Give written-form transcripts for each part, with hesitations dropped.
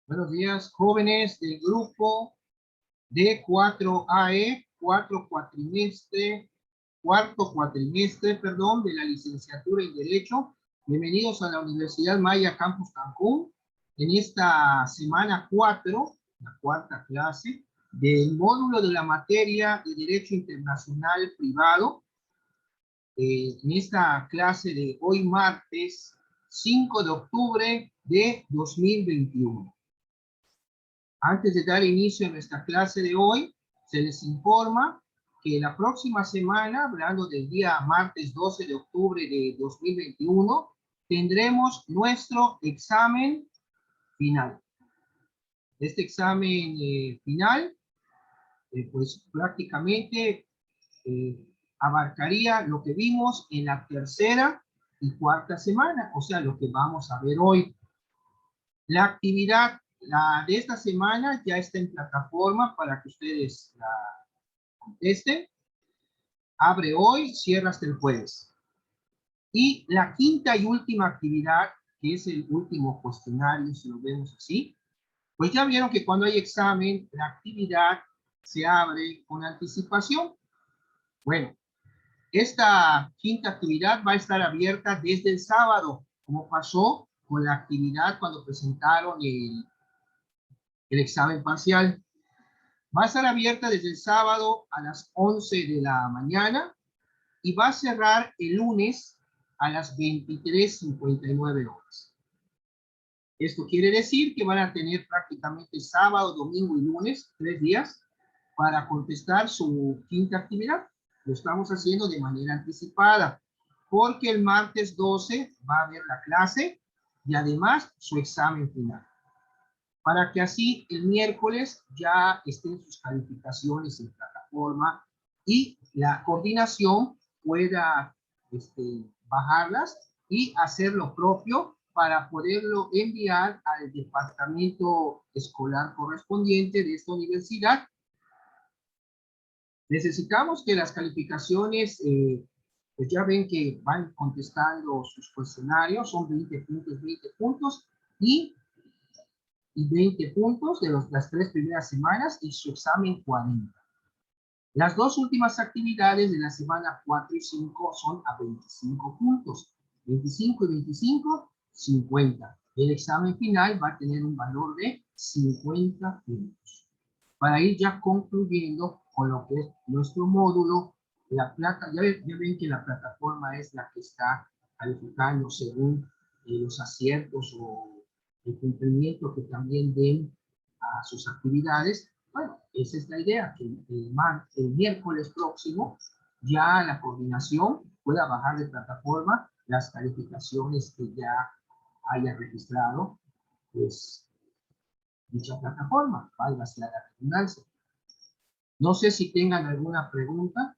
Buenos días, jóvenes del grupo D4AE, cuarto cuatrimestre, perdón, de la licenciatura en Derecho. Bienvenidos a la Universidad Maya Campus Cancún. En esta semana 4, la cuarta clase, del módulo de la materia de Derecho Internacional Privado. En esta clase de hoy martes 5 de octubre de 2021. Antes de dar inicio a nuestra clase de hoy, se les informa que la próxima semana, hablando del día martes 12 de octubre de 2021, tendremos nuestro examen final. Este examen final, pues prácticamente abarcaría lo que vimos en la tercera y cuarta semana, o sea, lo que vamos a ver hoy. La actividad de esta semana ya está en plataforma para que ustedes la contesten. Abre hoy, cierra hasta el jueves. Y la quinta y última actividad, que es el último cuestionario, si lo vemos así, pues ya vieron que cuando hay examen, la actividad se abre con anticipación. Bueno, esta quinta actividad va a estar abierta desde el sábado, como pasó con la actividad cuando presentaron el examen parcial. Va a estar abierta desde el sábado a las 11 de la mañana y va a cerrar el lunes a las 23:59 horas. Esto quiere decir que van a tener prácticamente sábado, domingo y lunes, 3 días, para contestar su quinta actividad. Lo estamos haciendo de manera anticipada, porque el martes 12 va a haber la clase y además su examen final, para que así el miércoles ya estén sus calificaciones en plataforma y la coordinación pueda bajarlas y hacer lo propio para poderlo enviar al departamento escolar correspondiente de esta universidad. Necesitamos que las calificaciones, pues ya ven que van contestando sus cuestionarios, son 20 puntos y 20 puntos de las 3 primeras semanas y su examen 40. Las 2 últimas actividades de la semana 4 y 5 son a 25 puntos. 25 y 25, 50. El examen final va a tener un valor de 50 puntos. Para ir ya concluyendo con lo que es nuestro módulo, ya ven que la plataforma es la que está calificando según los aciertos o el cumplimiento que también den a sus actividades. Bueno, esa es la idea, que el miércoles próximo ya la coordinación pueda bajar de plataforma las calificaciones que ya haya registrado, pues, dicha plataforma, válgase la redundancia. No sé si tengan alguna pregunta.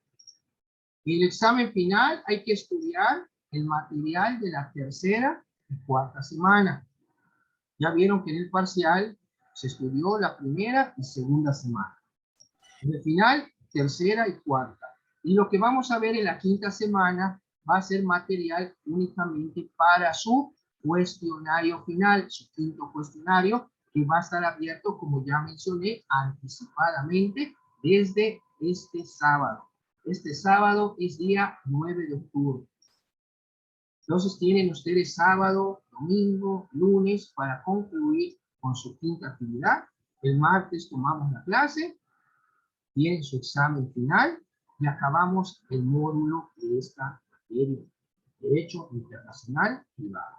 En el examen final hay que estudiar el material de la tercera y cuarta semana. Ya vieron que en el parcial se estudió la primera y segunda semana. En el final, tercera y cuarta. Y lo que vamos a ver en la quinta semana va a ser material únicamente para su cuestionario final, su quinto cuestionario, que va a estar abierto, como ya mencioné, anticipadamente desde este sábado. Este sábado es día 9 de octubre. Entonces tienen ustedes sábado, domingo, lunes para concluir con su quinta actividad. El martes tomamos la clase, tienen su examen final y acabamos el módulo de esta materia, Derecho Internacional Privado.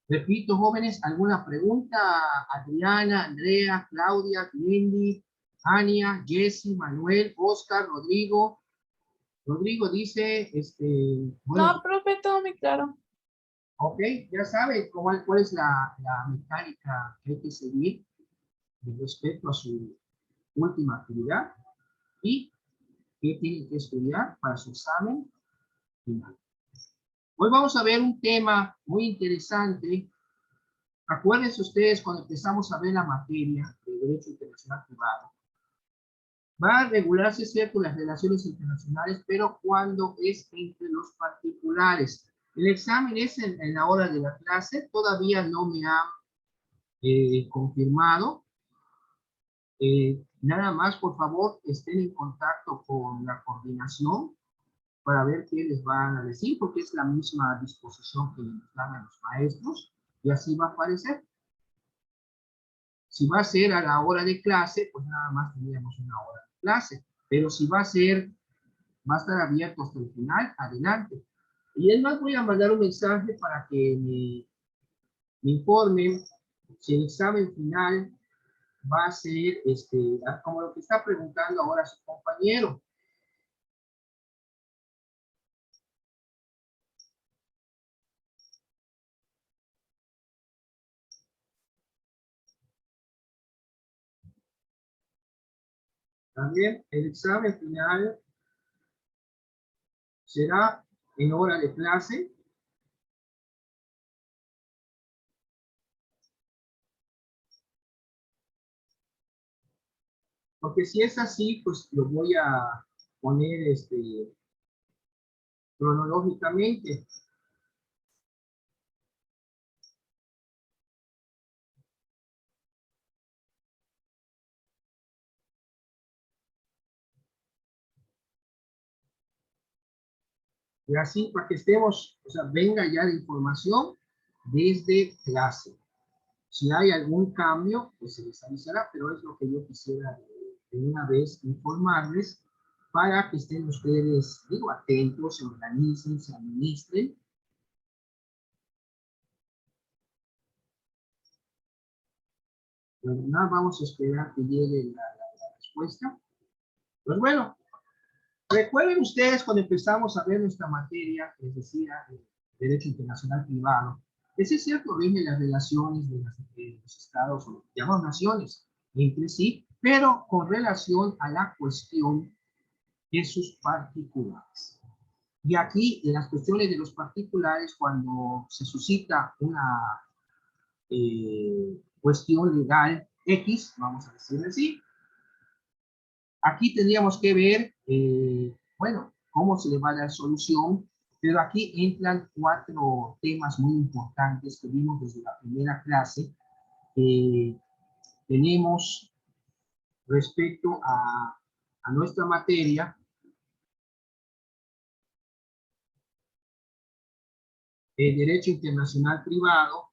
Repito, jóvenes, ¿alguna pregunta? Adriana, Andrea, Claudia, Wendy, Ania, Jessy, Manuel, Oscar, Rodrigo. Rodrigo dice, bueno, No, profe, todo muy claro. ok, ya sabe cuál es la mecánica que hay que seguir respecto a su última actividad y qué tienen que estudiar para su examen final. Hoy vamos a ver un tema muy interesante. Acuérdense ustedes cuando empezamos a ver la materia de Derecho Internacional Privado. Va a regularse, cierto, las relaciones internacionales, pero cuando es entre los particulares. El examen es en la hora de la clase, todavía no me han confirmado. Nada más, por favor, estén en contacto con la coordinación para ver qué les van a decir, porque es la misma disposición que les dan a los maestros, y así va a aparecer. Si va a ser a la hora de clase, pues nada más tendríamos una hora de clase, pero si va a estar abierto hasta el final, adelante. Y es más, voy a mandar un mensaje para que me informen si el examen final va a ser como lo que está preguntando ahora su compañero. También el examen final será en hora de clase. Porque si es así, pues lo voy a poner cronológicamente. Y así para que estemos, o sea, venga ya la información desde clase. Si hay algún cambio, pues se les avisará, pero es lo que yo quisiera de una vez informarles para que estén ustedes, digo, atentos, se organicen, se administren. Bueno, nada, vamos a esperar que llegue la respuesta. Pues bueno, recuerden ustedes cuando empezamos a ver nuestra materia, que les decía, Derecho Internacional Privado, ese es cierto, rige las relaciones de los estados, o llamamos naciones, entre sí, pero con relación a la cuestión de sus particulares. Y aquí, en las cuestiones de los particulares, cuando se suscita una cuestión legal X, vamos a decirle así, aquí tendríamos que ver, bueno, cómo se le va a dar solución, pero aquí entran 4 temas muy importantes que vimos desde la primera clase. Tenemos respecto a nuestra materia, el derecho internacional privado,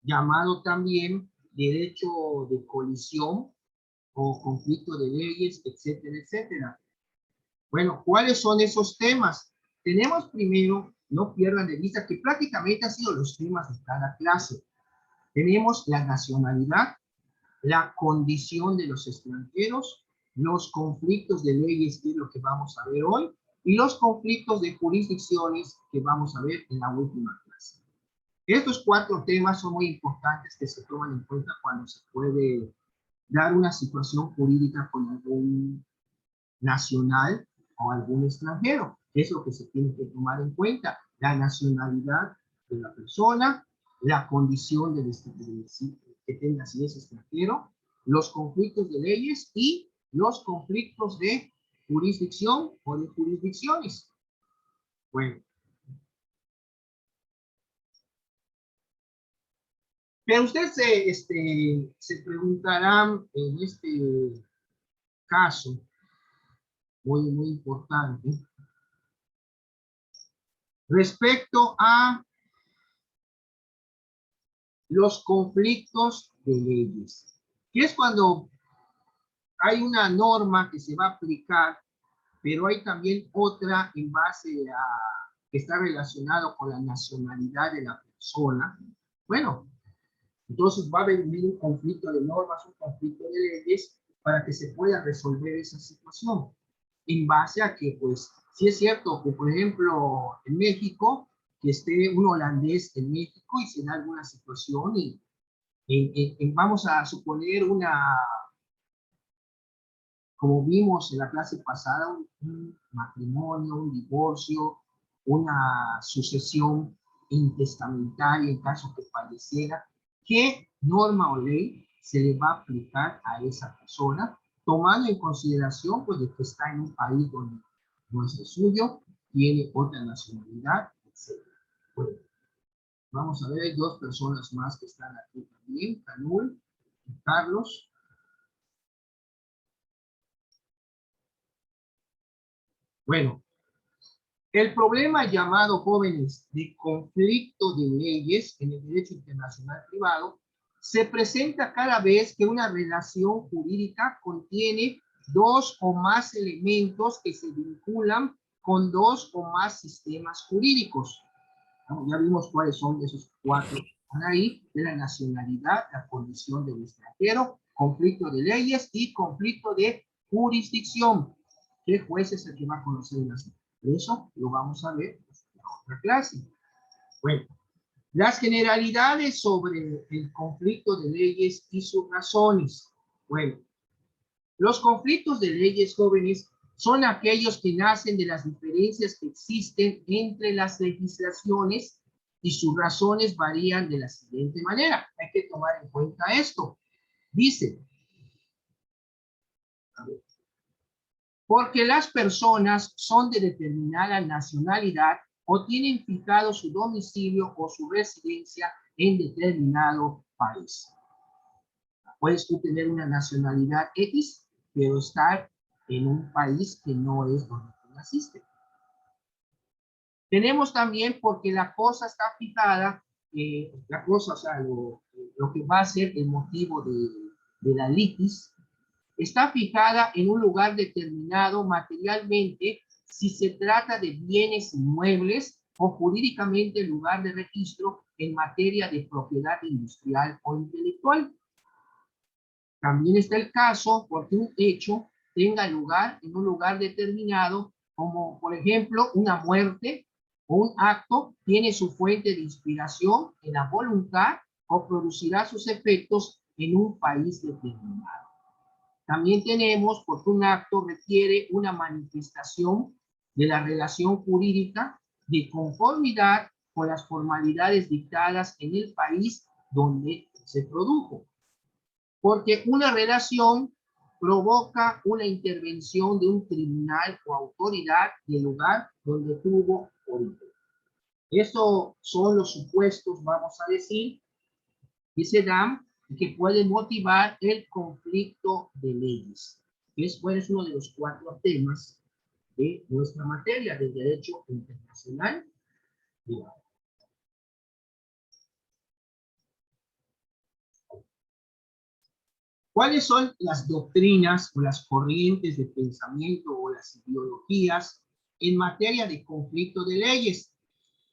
llamado también derecho de colisión o conflicto de leyes, etcétera, etcétera. Bueno, ¿cuáles son esos temas? Tenemos primero, no pierdan de vista, que prácticamente han sido los temas de cada clase. Tenemos la nacionalidad, la condición de los extranjeros, los conflictos de leyes, que es lo que vamos a ver hoy, y los conflictos de jurisdicciones que vamos a ver en la última clase. Estos 4 temas son muy importantes que se toman en cuenta cuando se puede dar una situación jurídica con algún nacional o algún extranjero. Es lo que se tiene que tomar en cuenta: la nacionalidad de la persona, la condición que tenga si es extranjero, los conflictos de leyes y los conflictos de jurisdicción o de jurisdicciones. Bueno, pero ustedes se preguntarán en este caso muy, muy importante respecto a los conflictos de leyes, que es cuando hay una norma que se va a aplicar, pero hay también otra en base a que está relacionado con la nacionalidad de la persona. Bueno, entonces va a venir un conflicto de normas, un conflicto de leyes para que se pueda resolver esa situación. En base a que, pues, sí es cierto que, por ejemplo, en México, que esté un holandés en México y se da alguna situación y vamos a suponer como vimos en la clase pasada, un matrimonio, un divorcio, una sucesión intestamentaria en caso que falleciera, ¿qué norma o ley se le va a aplicar a esa persona, tomando en consideración pues de que está en un país donde no es el suyo, tiene otra nacionalidad, etc.? Bueno, Vamos a ver, hay dos personas más que están aquí también, Canul y Carlos. Bueno, el problema llamado, jóvenes, de conflicto de leyes en el derecho internacional privado se presenta cada vez que una relación jurídica contiene dos o más elementos que se vinculan con dos o más sistemas jurídicos. Ya vimos cuáles son esos cuatro. Están ahí: de la nacionalidad, la condición del extranjero, conflicto de leyes y conflicto de jurisdicción. ¿Qué juez es el que va a conocer las? Eso lo vamos a ver en la otra clase. Bueno, las generalidades sobre el conflicto de leyes y sus razones. Bueno, los conflictos de leyes, jóvenes, son aquellos que nacen de las diferencias que existen entre las legislaciones y sus razones varían de la siguiente manera. Hay que tomar en cuenta esto. Dice, a ver, porque las personas son de determinada nacionalidad o tienen fijado su domicilio o su residencia en determinado país. Puedes tú tener una nacionalidad X, pero estar en un país que no es donde tú naciste. Tenemos también porque la cosa está fijada, la cosa, o sea, lo que va a ser el motivo de la litis, está fijada en un lugar determinado materialmente si se trata de bienes inmuebles o jurídicamente el lugar de registro en materia de propiedad industrial o intelectual. También está el caso porque un hecho tenga lugar en un lugar determinado, como por ejemplo una muerte o un acto tiene su fuente de inspiración en la voluntad o producirá sus efectos en un país determinado. También tenemos porque un acto requiere una manifestación de la relación jurídica de conformidad con las formalidades dictadas en el país donde se produjo. Porque una relación provoca una intervención de un tribunal o autoridad del lugar donde tuvo origen. Estos son los supuestos, vamos a decir, que se dan y que pueden motivar el conflicto de leyes. Es uno de los cuatro temas de nuestra materia del derecho internacional privado. ¿Cuáles son las doctrinas o las corrientes de pensamiento o las ideologías en materia de conflicto de leyes?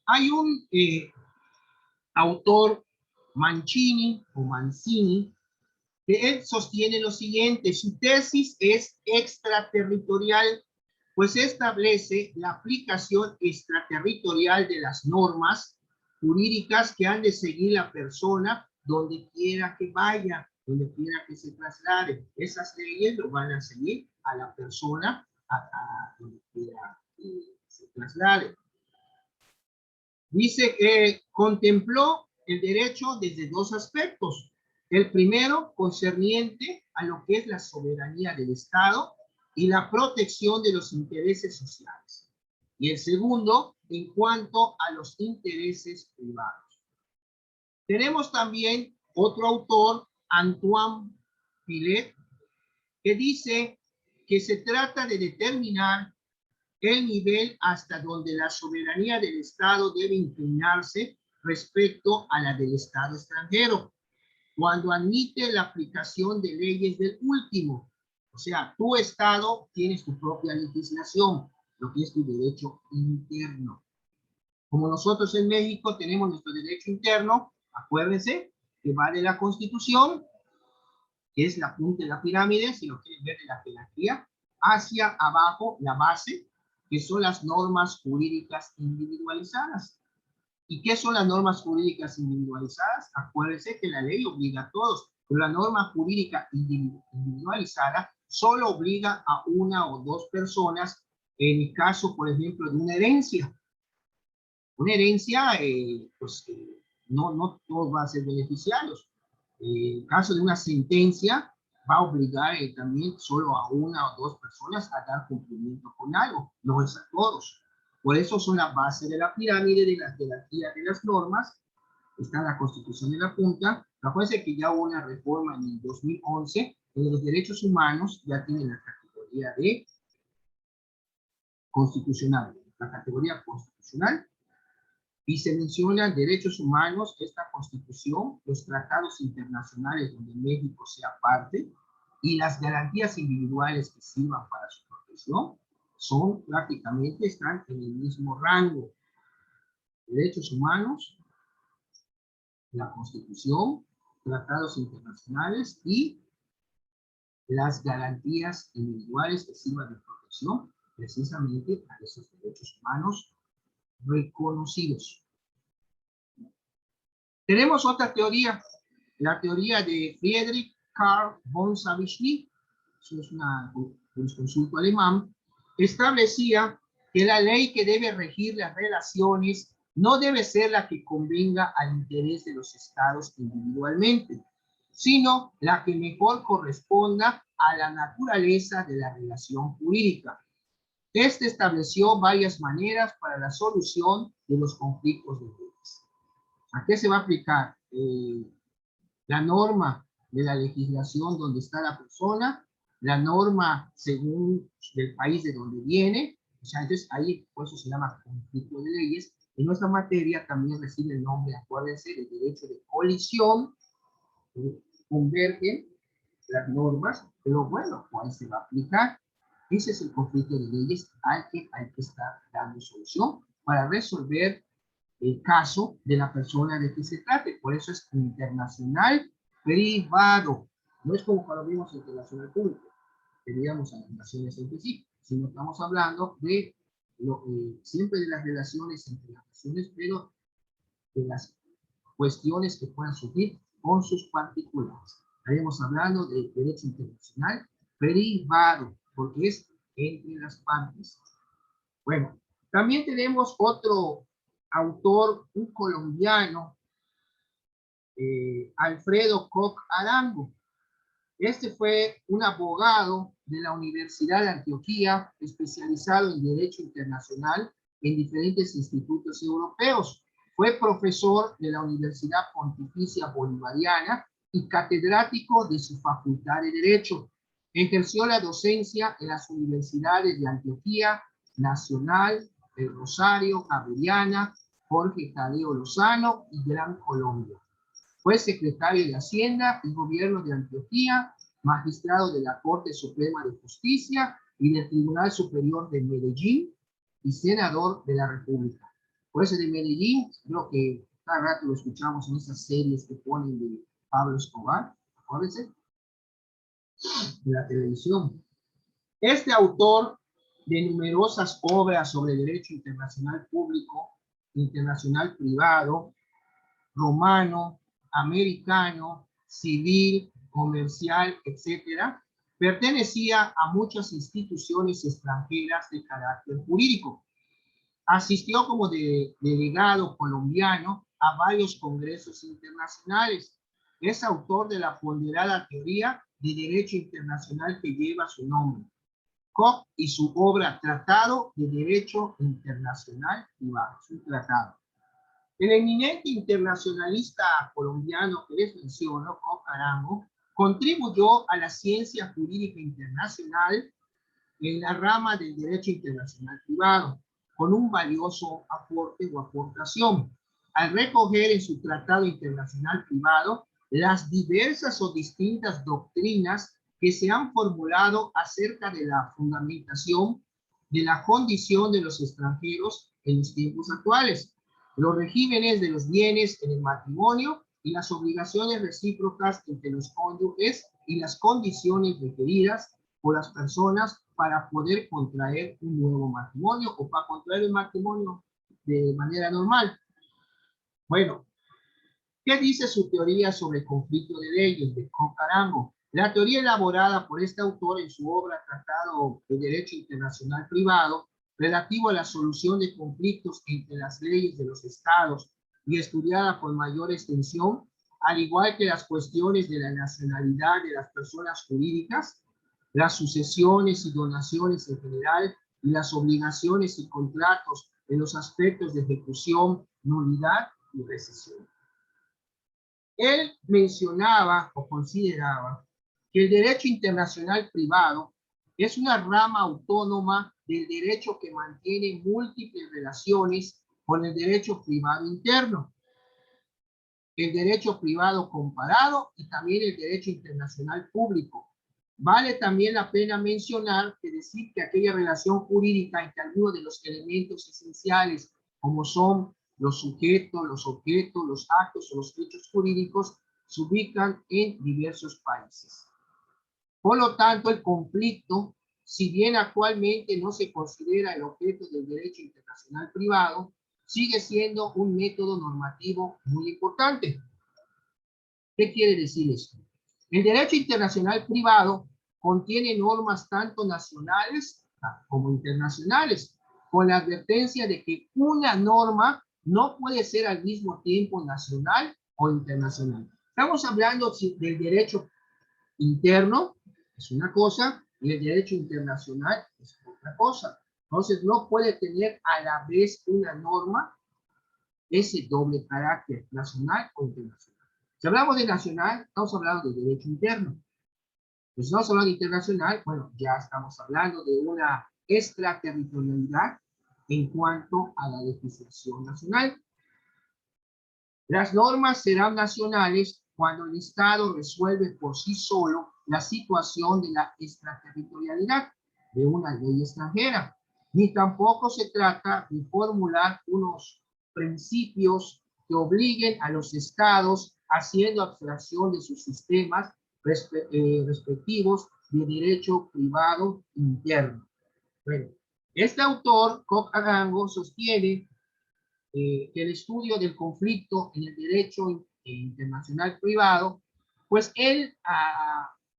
Hay un autor, Mancini o Mancini, que él sostiene lo siguiente: su tesis es extraterritorial, pues establece la aplicación extraterritorial de las normas jurídicas que han de seguir la persona donde quiera que vaya, donde quiera que se traslade. Esas leyes lo van a seguir a la persona a donde quiera que se traslade. Dice que contempló el derecho desde dos aspectos. El primero, concerniente a lo que es la soberanía del Estado y la protección de los intereses sociales. Y el segundo, en cuanto a los intereses privados. Tenemos también otro autor, Antoine Pillet, que dice que se trata de determinar el nivel hasta donde la soberanía del Estado debe inclinarse respecto a la del Estado extranjero, cuando admite la aplicación de leyes del último. O sea, tu Estado tienes tu propia legislación, lo que es tu derecho interno. Como nosotros en México tenemos nuestro derecho interno, acuérdense que va de la Constitución, que es la punta de la pirámide, si lo quieren ver de la jerarquía, hacia abajo la base, que son las normas jurídicas individualizadas. ¿Y qué son las normas jurídicas individualizadas? Acuérdense que la ley obliga a todos, pero la norma jurídica individualizada solo obliga a una o dos personas, en el caso, por ejemplo, de una herencia. Una herencia, no todos van a ser beneficiarios. En el caso de una sentencia, va a obligar también solo a una o dos personas a dar cumplimiento con algo, no es a todos. Por eso son la base de la pirámide de la jerarquía de las normas, está la Constitución de la Junta. Acuérdense que ya hubo una reforma en el 2011, donde los derechos humanos ya tienen la categoría de constitucional, la categoría constitucional, y se mencionan derechos humanos, esta Constitución, los tratados internacionales donde México sea parte, y las garantías individuales que sirvan para su protección, son prácticamente, están en el mismo rango. Derechos humanos, la Constitución, tratados internacionales y las garantías individuales que sirvan de protección precisamente a esos derechos humanos reconocidos. Tenemos otra teoría, la teoría de Friedrich Karl von Savigny, eso es una jurisconsulto alemán, establecía que la ley que debe regir las relaciones no debe ser la que convenga al interés de los estados individualmente, sino la que mejor corresponda a la naturaleza de la relación jurídica. Este estableció varias maneras para la solución de los conflictos de leyes. ¿A qué se va a aplicar? La norma de la legislación donde está la persona, la norma según el país de donde viene, o sea, entonces ahí por eso se llama conflicto de leyes. En nuestra materia también recibe el nombre, acuérdense, de derecho de colisión, convergen las normas, pero bueno, ¿cuál se va a aplicar? Ese es el conflicto de leyes al que hay que estar dando solución para resolver el caso de la persona de que se trate. Por eso es internacional privado. No es como cuando vimos internacional público, que digamos a las naciones entre sí, sino estamos hablando de siempre de las relaciones entre las naciones, pero de las cuestiones que puedan surgir con sus particulares. Estaremos hablando de derecho internacional privado, porque es entre las partes. Bueno, también tenemos otro autor, un colombiano, Alfredo Koch Arango. Este fue un abogado de la Universidad de Antioquia, especializado en Derecho Internacional en diferentes institutos europeos. Fue profesor de la Universidad Pontificia Bolivariana y catedrático de su Facultad de Derecho. Ejerció la docencia en las universidades de Antioquia, Nacional, El Rosario, Javeriana, Jorge Tadeo Lozano y Gran Colombia. Fue secretario de Hacienda y Gobierno de Antioquia, magistrado de la Corte Suprema de Justicia y del Tribunal Superior de Medellín y senador de la República. Por eso de Medellín, creo que cada rato lo escuchamos en esas series que ponen de Pablo Escobar, acuérdense, de la televisión. Este autor de numerosas obras sobre derecho internacional público, internacional privado, romano, americano, civil, comercial, etcétera, pertenecía a muchas instituciones extranjeras de carácter jurídico. Asistió como delegado colombiano a varios congresos internacionales. Es autor de la ponderada teoría de derecho internacional que lleva su nombre. Koch y su obra Tratado de Derecho Internacional Privado. Es un tratado. El eminente internacionalista colombiano que les menciono, Koch Arango, contribuyó a la ciencia jurídica internacional en la rama del derecho internacional privado, con un valioso aporte o aportación, al recoger en su Tratado Internacional Privado las diversas o distintas doctrinas que se han formulado acerca de la fundamentación de la condición de los extranjeros en los tiempos actuales, los regímenes de los bienes en el matrimonio y las obligaciones recíprocas entre los cónyuges y las condiciones requeridas por las personas para poder contraer un nuevo matrimonio o para contraer el matrimonio de manera normal. Bueno, ¿qué dice su teoría sobre el conflicto de leyes de Koch Arango? La teoría elaborada por este autor en su obra Tratado de Derecho Internacional Privado relativo a la solución de conflictos entre las leyes de los estados y estudiada con mayor extensión, al igual que las cuestiones de la nacionalidad de las personas jurídicas, las sucesiones y donaciones en general y las obligaciones y contratos en los aspectos de ejecución, nulidad y recesión. Él mencionaba o consideraba que el derecho internacional privado es una rama autónoma del derecho que mantiene múltiples relaciones con el derecho privado interno, el derecho privado comparado y también el derecho internacional público. Vale también la pena mencionar que decir que aquella relación jurídica entre algunos de los elementos esenciales, como son los sujetos, los objetos, los actos o los hechos jurídicos, se ubican en diversos países. Por lo tanto, el conflicto, si bien actualmente no se considera el objeto del derecho internacional privado, sigue siendo un método normativo muy importante. ¿Qué quiere decir esto? El derecho internacional privado contiene normas tanto nacionales como internacionales, con la advertencia de que una norma no puede ser al mismo tiempo nacional o internacional. Estamos hablando del derecho interno, es una cosa, y el derecho internacional es otra cosa. Entonces, no puede tener a la vez una norma ese doble carácter nacional o internacional. Si hablamos de nacional, estamos hablando de derecho interno. Pues si estamos hablando de internacional, bueno, ya estamos hablando de una extraterritorialidad en cuanto a la legislación nacional. Las normas serán nacionales cuando el Estado resuelve por sí solo la situación de la extraterritorialidad de una ley extranjera. Ni tampoco se trata de formular unos principios que obliguen a los estados haciendo abstracción de sus sistemas respectivos de derecho privado interno. Bueno, este autor, Koch Arango, sostiene que el estudio del conflicto en el derecho internacional privado, pues él,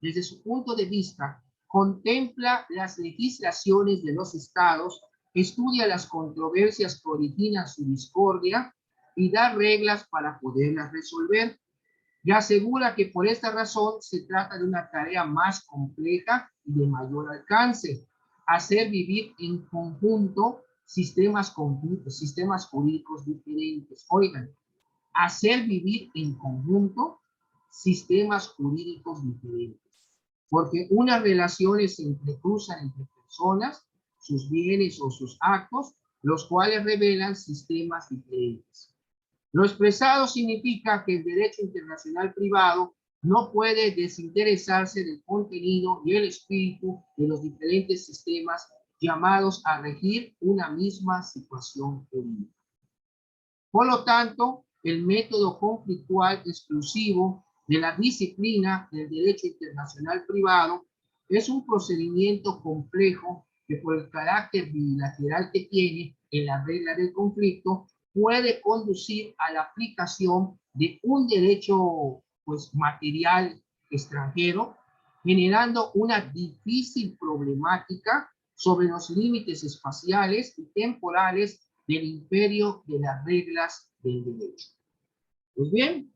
desde su punto de vista, contempla las legislaciones de los estados, estudia las controversias que originan su discordia y da reglas para poderlas resolver. Y asegura que por esta razón se trata de una tarea más compleja y de mayor alcance, hacer vivir en conjunto sistemas jurídicos diferentes. Oigan, hacer vivir en conjunto sistemas jurídicos diferentes, porque unas relaciones se entrecruzan entre personas, sus bienes o sus actos, los cuales revelan sistemas diferentes. Lo expresado significa que el derecho internacional privado no puede desinteresarse del contenido y el espíritu de los diferentes sistemas llamados a regir una misma situación jurídica. Por lo tanto, el método conflictual exclusivo de la disciplina del derecho internacional privado es un procedimiento complejo que, por el carácter bilateral que tiene en la regla del conflicto, puede conducir a la aplicación de un derecho pues, material extranjero, generando una difícil problemática sobre los límites espaciales y temporales del imperio de las reglas del derecho. Pues bien,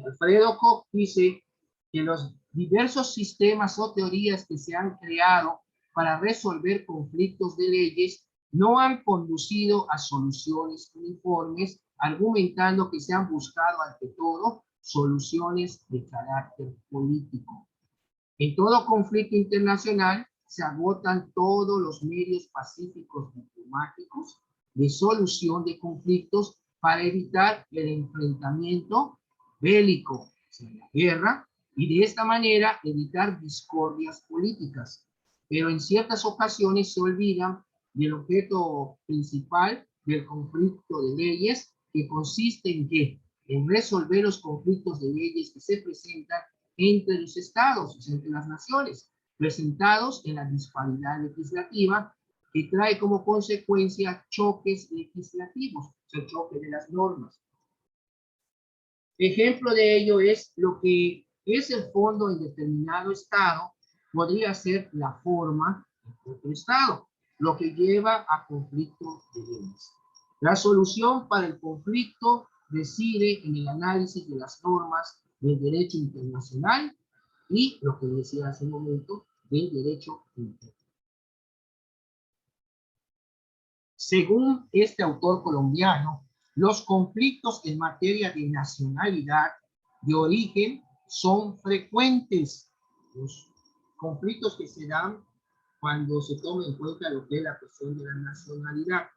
Alfredo Koch dice que los diversos sistemas o teorías que se han creado para resolver conflictos de leyes no han conducido a soluciones uniformes, argumentando que se han buscado ante todo soluciones de carácter político. En todo conflicto internacional se agotan todos los medios pacíficos diplomáticos de solución de conflictos para evitar el enfrentamiento bélico, o sea, la guerra, y de esta manera evitar discordias políticas. Pero en ciertas ocasiones se olvidan del objeto principal del conflicto de leyes, que consiste en qué? En resolver los conflictos de leyes que se presentan entre los estados, entre las naciones, presentados en la disparidad legislativa que trae como consecuencia choques legislativos, o sea, choque de las normas. Ejemplo de ello es lo que es el fondo en determinado estado, podría ser la forma en otro estado, lo que lleva a conflicto de leyes. La solución para el conflicto reside en el análisis de las normas del derecho internacional y lo que decía hace un momento del derecho interno. Según este autor colombiano, los conflictos en materia de nacionalidad de origen son frecuentes. Los conflictos que se dan cuando se toma en cuenta lo que es la cuestión de la nacionalidad.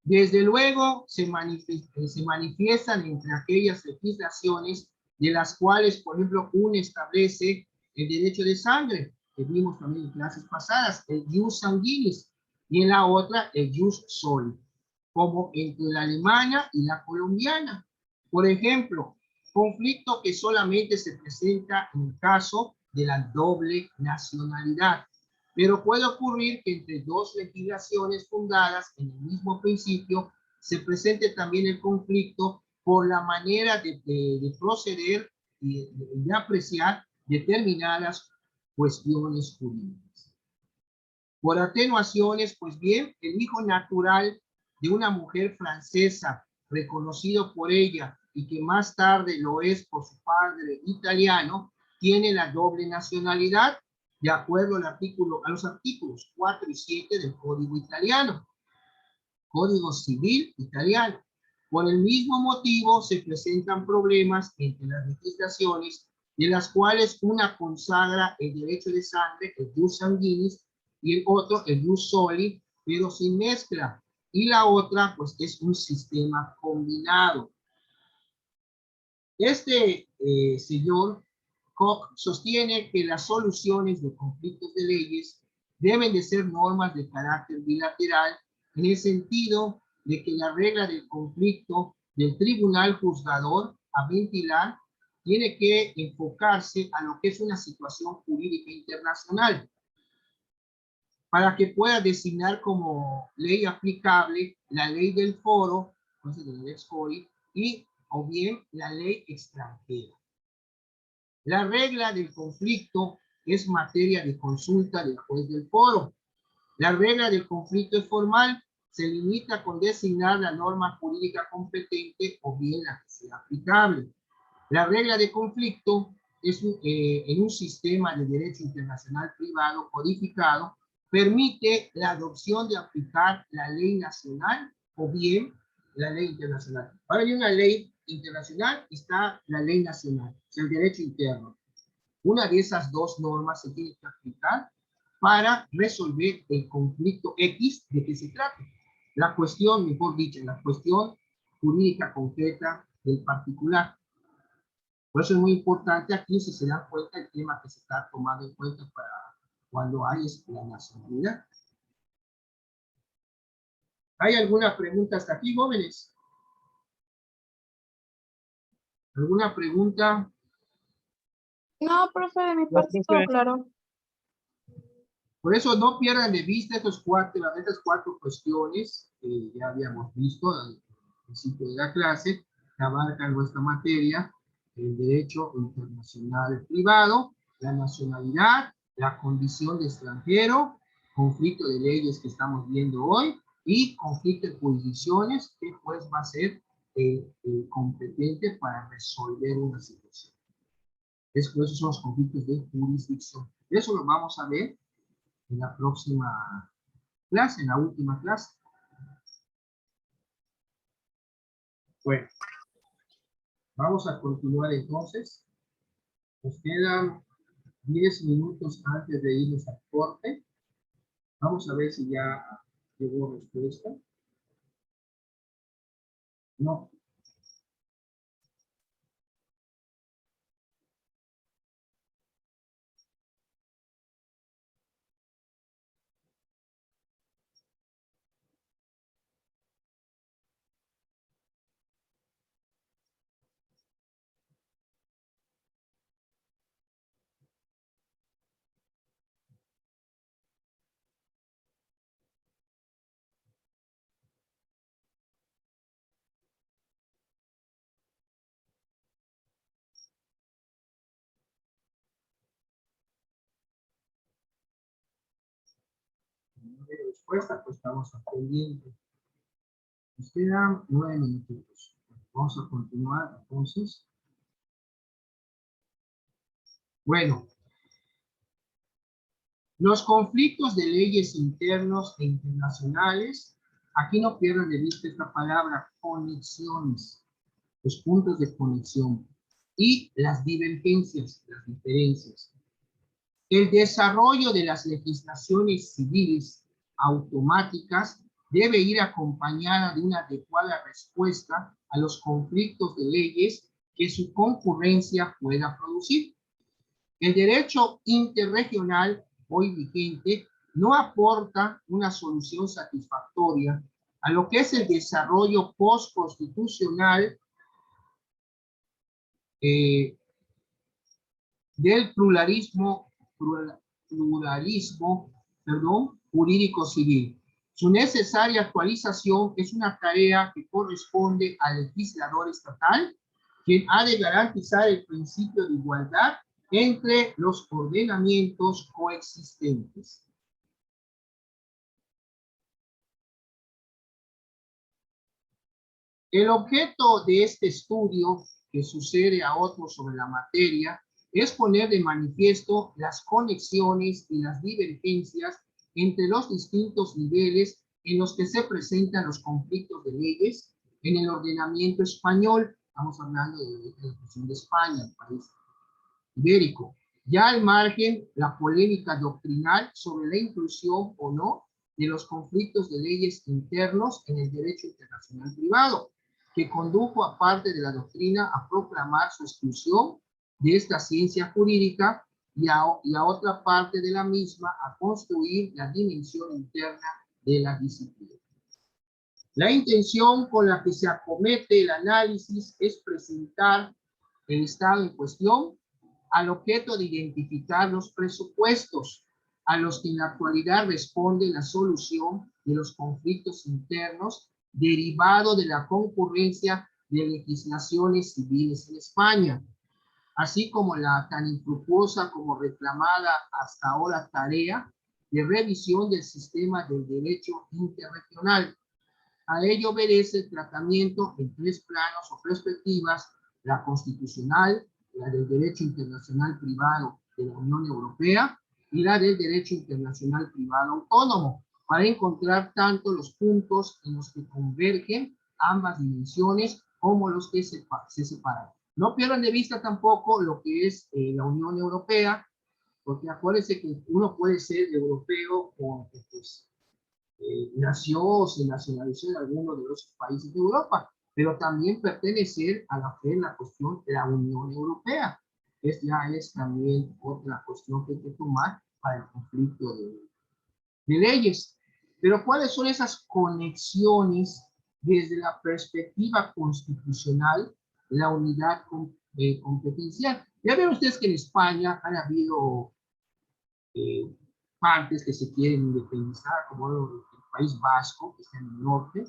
Desde luego se manifiestan entre aquellas legislaciones de las cuales, por ejemplo, uno establece el derecho de sangre, que vimos también en clases pasadas, el jus sanguinis, y en la otra el jus soli, como entre la alemana y la colombiana. Por ejemplo, conflicto que solamente se presenta en el caso de la doble nacionalidad. Pero puede ocurrir que entre dos legislaciones fundadas en el mismo principio se presente también el conflicto por la manera de proceder y de apreciar determinadas cuestiones jurídicas. Por atenuaciones, pues bien, el hijo natural de una mujer francesa, reconocido por ella y que más tarde lo es por su padre italiano, tiene la doble nacionalidad de acuerdo a los artículos 4 y 7 del Código Italiano, Código Civil Italiano. Por el mismo motivo se presentan problemas entre las legislaciones, de las cuales una consagra el derecho de sangre, el jus sanguinis, y el otro el jus soli, pero sin mezcla. Y la otra, pues, es un sistema combinado. Este señor Koch sostiene que las soluciones de conflictos de leyes deben de ser normas de carácter bilateral, en el sentido de que la regla del conflicto del tribunal juzgador a ventilar tiene que enfocarse a lo que es una situación jurídica internacional, para que pueda designar como ley aplicable la ley del foro, entonces de la lex fori, y o bien la ley extranjera. La regla del conflicto es materia de consulta del juez del foro. La regla del conflicto es formal, se limita con designar la norma jurídica competente o bien la que sea aplicable. La regla de conflicto es en un sistema de derecho internacional privado codificado, permite la adopción de aplicar la ley nacional o bien la ley internacional. Ahora hay una ley internacional y está la ley nacional, es el derecho interno. Una de esas dos normas se tiene que aplicar para resolver el conflicto X de que se trate. La cuestión, mejor dicho, la cuestión jurídica concreta del particular. Por eso es muy importante aquí, si se dan cuenta, el tema que se está tomando en cuenta para cuando hay la nacionalidad. ¿Hay alguna pregunta hasta aquí, jóvenes? ¿Alguna pregunta? No, profe, de mi parte todo claro. Por eso no pierdan de vista estas cuatro cuestiones que ya habíamos visto al principio de la clase, que abarcan nuestra materia, el derecho internacional privado, la nacionalidad, la condición de extranjero, conflicto de leyes que estamos viendo hoy y conflicto de jurisdicciones que pues va a ser competente para resolver una situación. Esos son los conflictos de jurisdicción. Eso lo vamos a ver en la próxima clase, en la última clase. Bueno, vamos a continuar entonces. Nos quedan 10 minutos antes de irnos al corte. Vamos a ver si ya llegó respuesta. No. No hay respuesta, pues estamos aprendiendo. Nos quedan 9 minutos. Vamos a continuar entonces. Bueno, los conflictos de leyes internos e internacionales, aquí no pierdan de vista esta palabra, conexiones. los puntos de conexión y las divergencias, las diferencias. El desarrollo de las legislaciones civiles automáticas debe ir acompañada de una adecuada respuesta a los conflictos de leyes que su concurrencia pueda producir. El derecho interregional hoy vigente no aporta una solución satisfactoria a lo que es el desarrollo postconstitucional del pluralismo jurídico civil. Su necesaria actualización es una tarea que corresponde al legislador estatal, quien ha de garantizar el principio de igualdad entre los ordenamientos coexistentes. El objeto de este estudio, que sucede a otros sobre la materia, es poner de manifiesto las conexiones y las divergencias entre los distintos niveles en los que se presentan los conflictos de leyes en el ordenamiento español. Estamos hablando de la cuestión de España, el país ibérico. Ya al margen, la polémica doctrinal sobre la inclusión o no de los conflictos de leyes internos en el derecho internacional privado, que condujo a parte de la doctrina a proclamar su exclusión de esta ciencia jurídica y a otra parte de la misma a construir la dimensión interna de la disciplina. La intención con la que se acomete el análisis es presentar el estado en cuestión al objeto de identificar los presupuestos a los que en la actualidad responde la solución de los conflictos internos derivado de la concurrencia de legislaciones civiles en España, así como la tan infructuosa como reclamada hasta ahora tarea de revisión del sistema del derecho interregional. A ello obedece el tratamiento en tres planos o perspectivas: la constitucional, la del derecho internacional privado de la Unión Europea y la del derecho internacional privado autónomo, para encontrar tanto los puntos en los que convergen ambas dimensiones como los que se separan. No pierdan de vista tampoco lo que es la Unión Europea, porque acuérdense que uno puede ser europeo o pues, nació o se nacionalizó en alguno de los países de Europa, pero también pertenecer a la fe en la cuestión de la Unión Europea. Ya es también otra cuestión que hay que tomar para el conflicto de leyes. Pero ¿cuáles son esas conexiones desde la perspectiva constitucional, la unidad competencial? Ya ven ustedes que en España han habido partes que se quieren independizar, como el País Vasco, que está en el norte,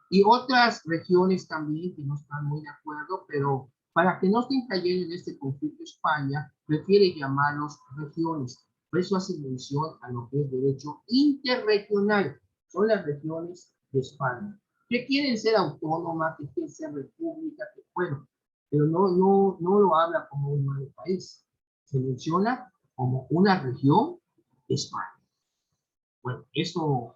y otras regiones también que no están muy de acuerdo, pero para que no estén cayendo en este conflicto España, prefiere llamarlos regiones. Por eso hace mención a lo que es derecho interregional. Son las regiones de España, que quieren ser autónomas, que quieren ser república, que bueno, pero no lo habla como un nuevo país. Se menciona como una región de España. Bueno, eso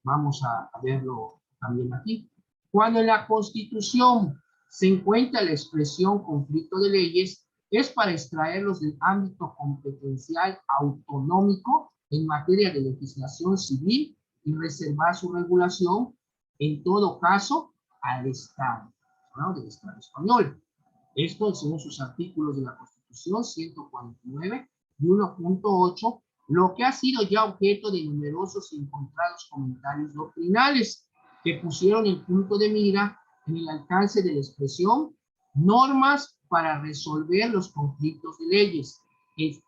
vamos a verlo también aquí. Cuando en la Constitución se encuentra la expresión conflicto de leyes, es para extraerlos del ámbito competencial autonómico en materia de legislación civil y reservar su regulación, en todo caso, al Estado, ¿no? Del Estado español. Esto según sus artículos de la Constitución 149 y 1.8, lo que ha sido ya objeto de numerosos y encontrados comentarios doctrinales que pusieron el punto de mira en el alcance de la expresión normas para resolver los conflictos de leyes,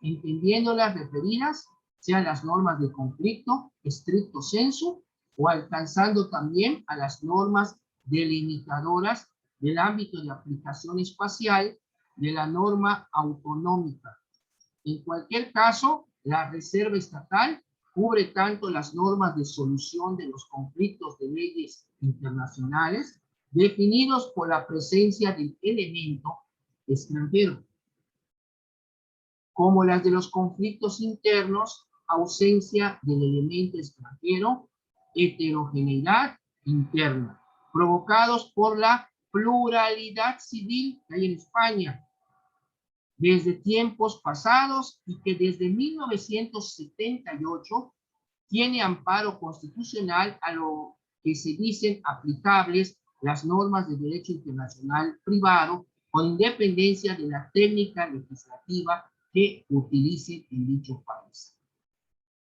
entendiendo las referidas sean las normas de conflicto estricto sensu o alcanzando también a las normas delimitadoras del ámbito de aplicación espacial de la norma autonómica. En cualquier caso, la reserva estatal cubre tanto las normas de solución de los conflictos de leyes internacionales definidos por la presencia del elemento extranjero, como las de los conflictos internos, ausencia del elemento extranjero, heterogeneidad interna, provocados por la pluralidad civil que hay en España desde tiempos pasados y que desde 1978 tiene amparo constitucional a lo que se dicen aplicables las normas de derecho internacional privado con independencia de la técnica legislativa que utilice en dicho país.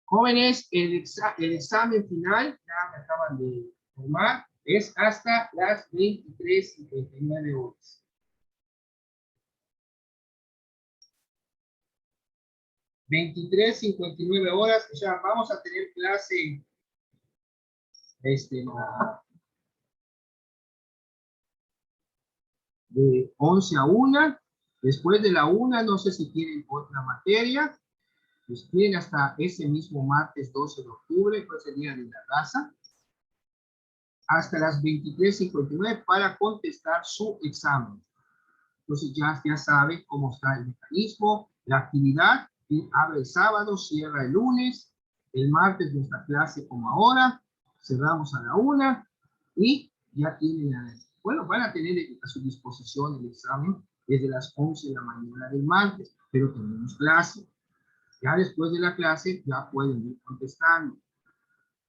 Jóvenes, el examen final, ya me acaban de informar, es hasta las 23:59 horas. $23:59, ya vamos a tener clase de 11 a 1. Después de la 1, no sé si tienen otra materia. Pues tienen hasta ese mismo martes 12 de octubre, pues el día de la raza, hasta las 23:59 para contestar su examen. Entonces ya saben cómo está el mecanismo, la actividad, y abre el sábado, cierra el lunes, el martes nuestra clase como ahora, cerramos a la 1 y ya tienen, bueno, van a tener a su disposición el examen desde las 11 de la mañana del martes, pero tenemos clase. Ya después de la clase ya pueden ir contestando.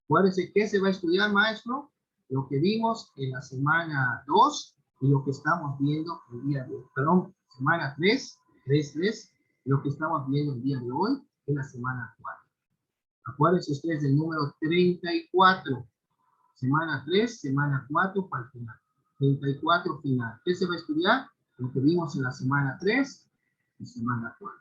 Acuérdense que se va a estudiar, maestro, lo que vimos en la semana 2 y lo que estamos viendo el día de hoy. Perdón, semana 3, lo que estamos viendo el día de hoy en la semana 4. Acuérdense ustedes del número 34. Semana 3, semana 4 para el final. 34 final. ¿Qué se va a estudiar? Lo que vimos en la semana 3 y semana 4.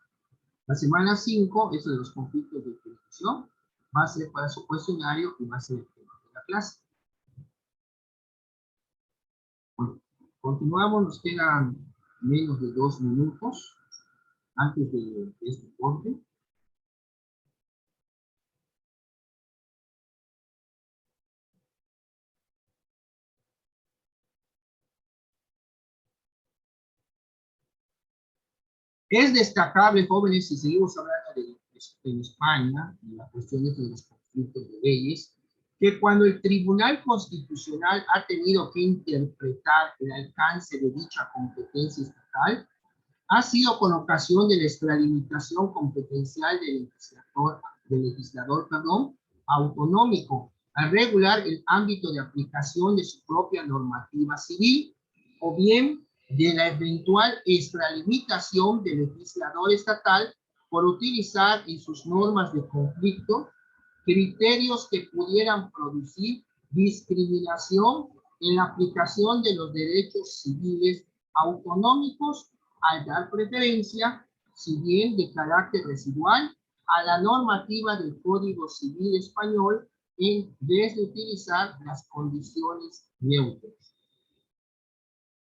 La semana 5, eso de los conflictos de jurisdicción, va a ser para su cuestionario y va a ser el tema de la clase. Bueno, continuamos, nos quedan menos de 2 minutos antes de este corte. Es destacable, jóvenes, si seguimos hablando en España, de las cuestiones de los conflictos de leyes, que cuando el Tribunal Constitucional ha tenido que interpretar el alcance de dicha competencia estatal, ha sido con ocasión de la extralimitación competencial del legislador autonómico, al regular el ámbito de aplicación de su propia normativa civil, o bien de la eventual extralimitación del legislador estatal por utilizar en sus normas de conflicto criterios que pudieran producir discriminación en la aplicación de los derechos civiles autonómicos al dar preferencia, si bien de carácter residual, a la normativa del Código Civil Español en vez de utilizar las condiciones neutras.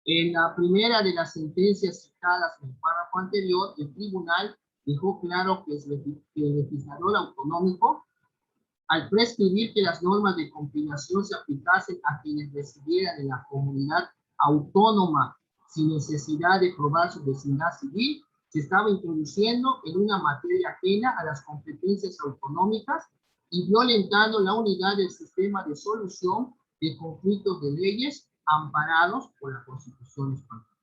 En la primera de las sentencias citadas en el párrafo anterior, el tribunal dejó claro que el legislador autonómico, al prescribir que las normas de compilación se aplicasen a quienes residieran en la comunidad autónoma sin necesidad de probar su vecindad civil, se estaba introduciendo en una materia ajena a las competencias autonómicas y violentando la unidad del sistema de solución de conflictos de leyes amparados por la Constitución española.